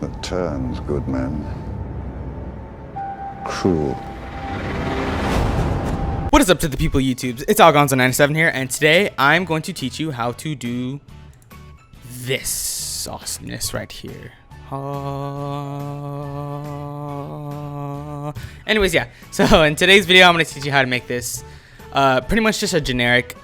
that turns good men cruel. What is up to the people YouTubes? It's Algonzo97 here, and today I'm going to teach you how to do this awesomeness right here. Anyways, yeah, so in today's video I'm going to teach you how to make this pretty much just a generic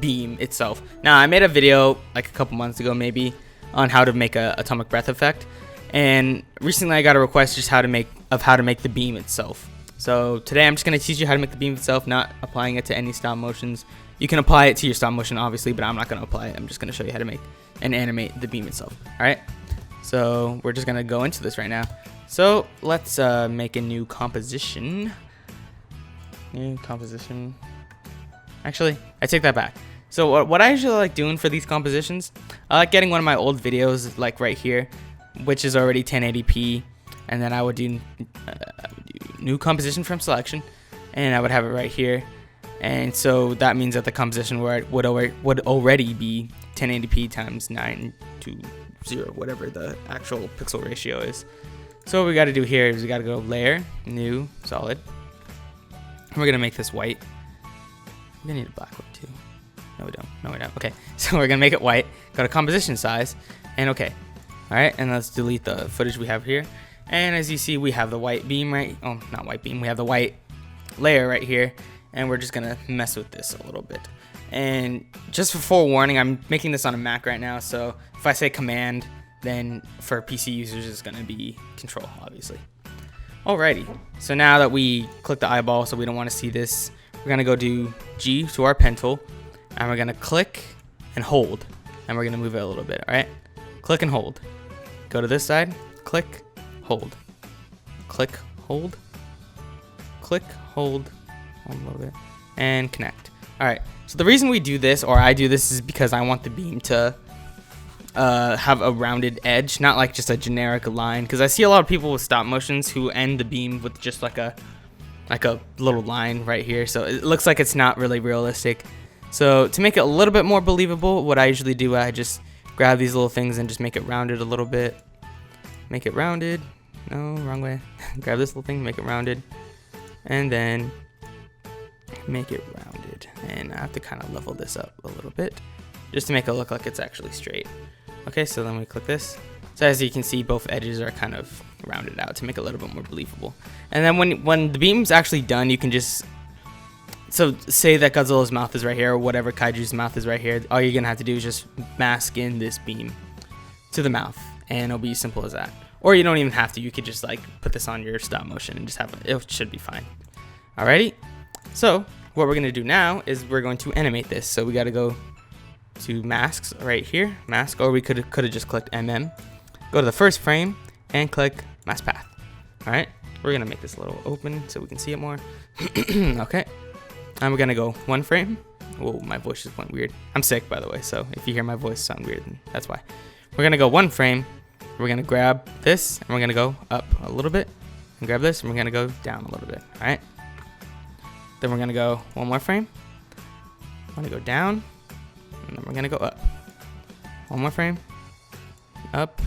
beam itself. Now, I made a video like a couple months ago maybe on how to make a atomic breath effect, and recently I got a request just how to make the beam itself. So today I'm just going to teach you how to make the beam itself, not applying it to any stop motions. You can apply it to your stop motion obviously, but I'm not going to apply it. I'm just going to show you how to make and animate the beam itself. Alright, so we're just going to go into this right now. So let's make a new composition. Actually, I take that back. So what I usually like doing for these compositions, I like getting one of my old videos like right here, which is already 1080p, and then I would do new composition from selection, and I would have it right here. And so that means that the composition would already be 1080p times 9:0, whatever the actual pixel ratio is. So what we got to do here is we got to go layer, new, solid. And we're gonna make this white. We're gonna need a black one too. No, we don't. No, we don't. Okay, so we're gonna make it white. Go to composition size, and okay. All right, and let's delete the footage we have here. And as you see, we have the white beam right. Oh, not white beam. We have the white layer right here, and we're just gonna mess with this a little bit. And just for forewarning, I'm making this on a Mac right now, so if I say command, then for PC users, it's gonna be control, obviously. Alrighty. So now that we click the eyeball, so we don't want to see this, we're gonna go do G to our pen tool, and we're gonna click and hold, and we're gonna move it a little bit. All right, click and hold. Go to this side, click, hold, click, hold, click, hold a little bit, and connect. All right. So the reason we do this, or I do this, is because I want the beam to have a rounded edge, not like just a generic line. Because I see a lot of people with stop motions who end the beam with just like a little line right here, so it looks like it's not really realistic. So to make it a little bit more believable, what I usually do, I just grab these little things and just make it rounded a little bit. Make it rounded. No, wrong way. Grab this little thing, make it rounded, and then make it rounded. And I have to kind of level this up a little bit just to make it look like it's actually straight. Okay, so then we click this. So as you can see, both edges are kind of rounded out to make it a little bit more believable. And then when the beam's actually done, you can just, so say that Godzilla's mouth is right here, or whatever kaiju's mouth is right here, all you're gonna have to do is just mask in this beam to the mouth, and it'll be as simple as that. Or you don't even have to, you could just like put this on your stop motion and just have it, it should be fine. Alrighty, so what we're gonna do now is we're going to animate this. So we gotta go to masks right here, mask, or we could have just clicked MM. Go to the first frame and click mask path. All right, we're gonna make this a little open so we can see it more. Okay, and we're gonna go one frame. Whoa, my voice just went weird. I'm sick, by the way, so if you hear my voice sound weird, then that's why. We're gonna go one frame. We're gonna grab this and we're gonna go up a little bit, and grab this and we're gonna go down a little bit. All right. Then we're gonna go one more frame. I'm gonna go down, and then we're gonna go up. One more frame. Up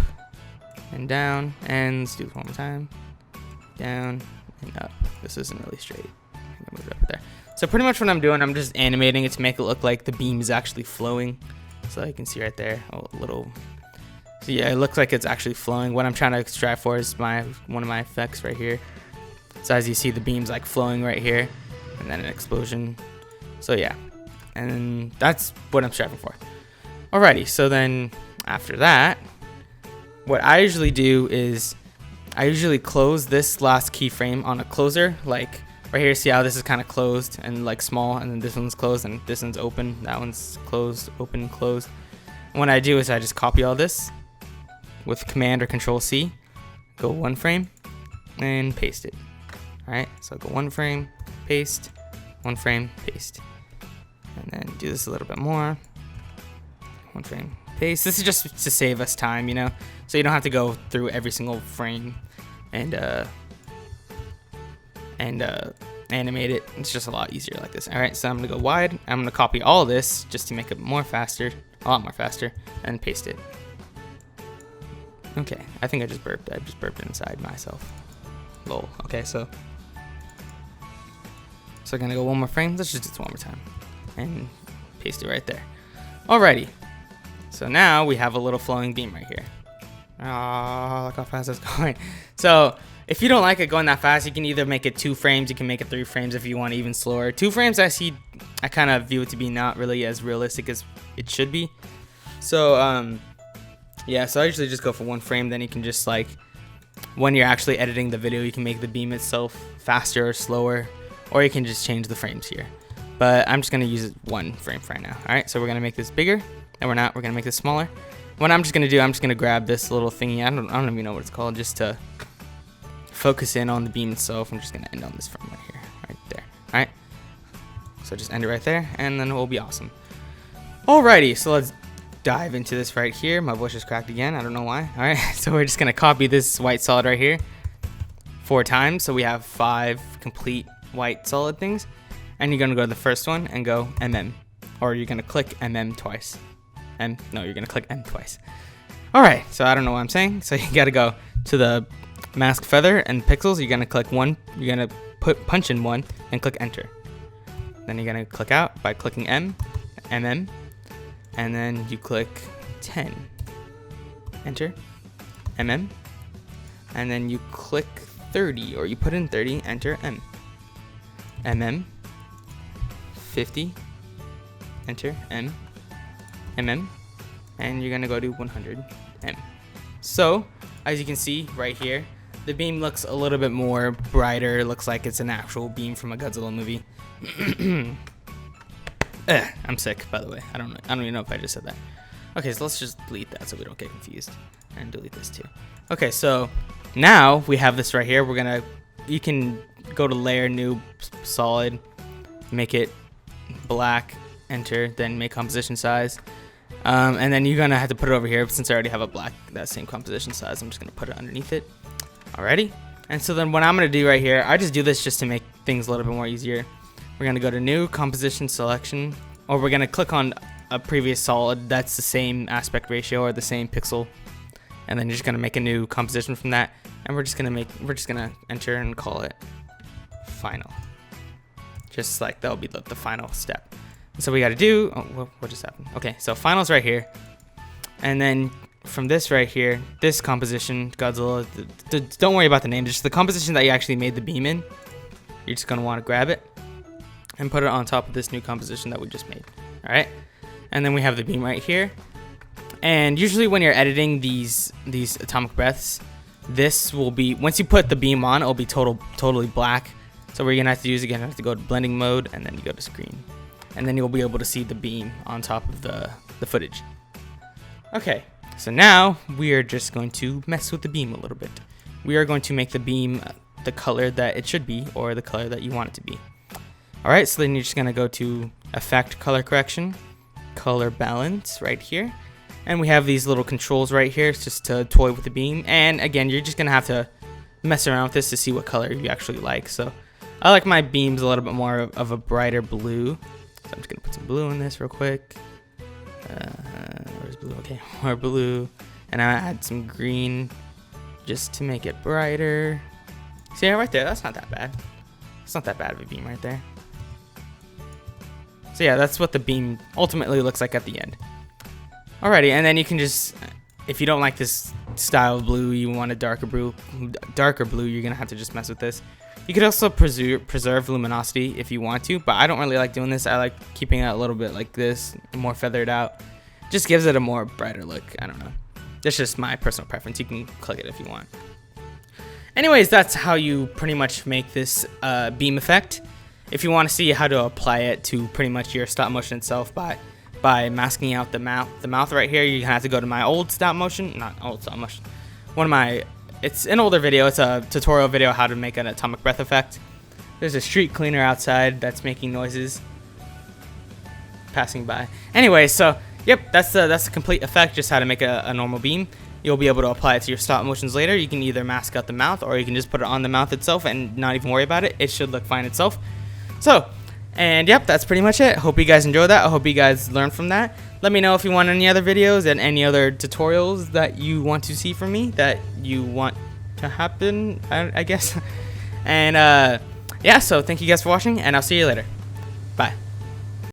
and down, and let's do it one more time. Down and up. This isn't really straight. I'm gonna move it up there. So pretty much what I'm doing, I'm just animating it to make it look like the beam is actually flowing. So you can see right there, a little. So yeah, it looks like it's actually flowing. What I'm trying to strive for is one of my effects right here. So as you see, the beam's like flowing right here, and then an explosion. So yeah, and that's what I'm striving for. Alrighty, so then after that, what I usually do is I usually close this last keyframe on a closer, like right here. See how this is kind of closed and like small, and then this one's closed and this one's open, that one's closed, open, closed. And what I do is I just copy all this with Command or Control C, go one frame and paste it. All right, so go one frame, paste, one frame, paste, and then do this a little bit more. One frame, paste. This is just to save us time, you know, so you don't have to go through every single frame and animate it. It's just a lot easier like this. All right, so I'm gonna go wide. I'm gonna copy all this just to make it more faster, a lot more faster, and paste it. Okay, I think I just burped. I just burped inside myself. Lol. Okay, so I'm gonna go one more frame. Let's just do this one more time and paste it right there. Alrighty. So now we have a little flowing beam right here. Oh, look how fast it's going. So if you don't like it going that fast, you can either make it 2 frames, you can make it 3 frames if you want even slower. 2 frames, I kind of view it to be not really as realistic as it should be. So yeah, so I usually just go for 1 frame. Then you can just, like, when you're actually editing the video, you can make the beam itself faster or slower, or you can just change the frames here. But I'm just gonna use 1 frame for right now. All right, so we're gonna make this bigger. No, we're not. We're gonna make this smaller. What I'm just gonna do, I'm just gonna grab this little thingy. I don't even know what it's called, just to focus in on the beam itself. I'm just gonna end on this frame right here, right there. All right. So just end it right there, and then it will be awesome. Alrighty, so let's dive into this right here. My voice is cracked again. I don't know why. All right, so we're just gonna copy this white solid right here 4 times, so we have 5 complete white solid things. And you're gonna go to the first one and go MM, or you're gonna click MM twice. No, you're gonna click M twice. All right, so I don't know what I'm saying. So you gotta go to the mask feather and pixels. You're gonna click 1. You're gonna punch in 1 and click enter. Then you're gonna click out by clicking MM, and then you click 10, enter, MM, and then you click 30, or you put in 30, enter MM, 50, enter MM, and you're gonna go to 100 M. So as you can see right here, the beam looks a little bit more brighter. It looks like it's an actual beam from a Godzilla movie. I'm sick, by the way. I don't even know if I just said that. Okay, so let's just delete that so we don't get confused, and delete this too. Okay, so now we have this right here. You can go to layer, new, solid, make it black, enter, then make composition size, and then you're gonna have to put it over here. Since I already have a black, that same composition size, I'm just gonna put it underneath it. Alrighty. And so then what I'm gonna do right here, I just do this just to make things a little bit more easier. We're gonna go to new, composition selection, or we're gonna click on a previous solid that's the same aspect ratio or the same pixel, and then you're just gonna make a new composition from that, and we're just gonna enter and call it final. Just like that'll be the final step. So we gotta do, what just happened? Okay, so final's right here, and then from this right here, this composition, Godzilla, don't worry about the name, just the composition that you actually made the beam in, you're just gonna wanna grab it and put it on top of this new composition that we just made. All right, and then we have the beam right here. And usually when you're editing these atomic breaths, this will be, once you put the beam on, it'll be totally black. So what you're gonna have to do is you're gonna have to go to blending mode, and then you go to screen, and then you'll be able to see the beam on top of the footage. Okay, so now we are just going to mess with the beam a little bit. We are going to make the beam the color that it should be, or the color that you want it to be. All right, so then you're just gonna go to Effect, Color Correction, Color Balance right here. And we have these little controls right here. It's just to toy with the beam. And again, you're just gonna have to mess around with this to see what color you actually like. So I like my beams a little bit more of a brighter blue. So I'm just gonna put some blue in this real quick. Where's blue? Okay, more blue. And I add some green just to make it brighter. See, right there, that's not that bad. It's not that bad of a beam right there. So yeah, that's what the beam ultimately looks like at the end. Alrighty, and then you can just, if you don't like this style of blue, you want a darker blue, you're gonna have to just mess with this. You could also preserve luminosity if you want to, but I don't really like doing this. I like keeping it a little bit like this, more feathered out. Just gives it a more brighter look. I don't know. That's just my personal preference. You can click it if you want. Anyways, that's how you pretty much make this beam effect. If you want to see how to apply it to pretty much your stop motion itself by masking out the mouth right here, you have to go to my old stop motion, not old stop motion, it's an older video. It's a tutorial video how to make an atomic breath effect. There's a street cleaner outside that's making noises passing by. Anyway, so yep, that's the complete effect, just how to make a normal beam. You'll be able to apply it to your stop motions later. You can either mask out the mouth, or you can just put it on the mouth itself and not even worry about it. It should look fine itself. So, and yep, that's pretty much it. Hope you guys enjoyed that. I hope you guys learned from that. let me know if you want any other videos and any other tutorials that you want to see from me, that you want to happen, I guess. And yeah, so thank you guys for watching, and I'll see you later. Bye.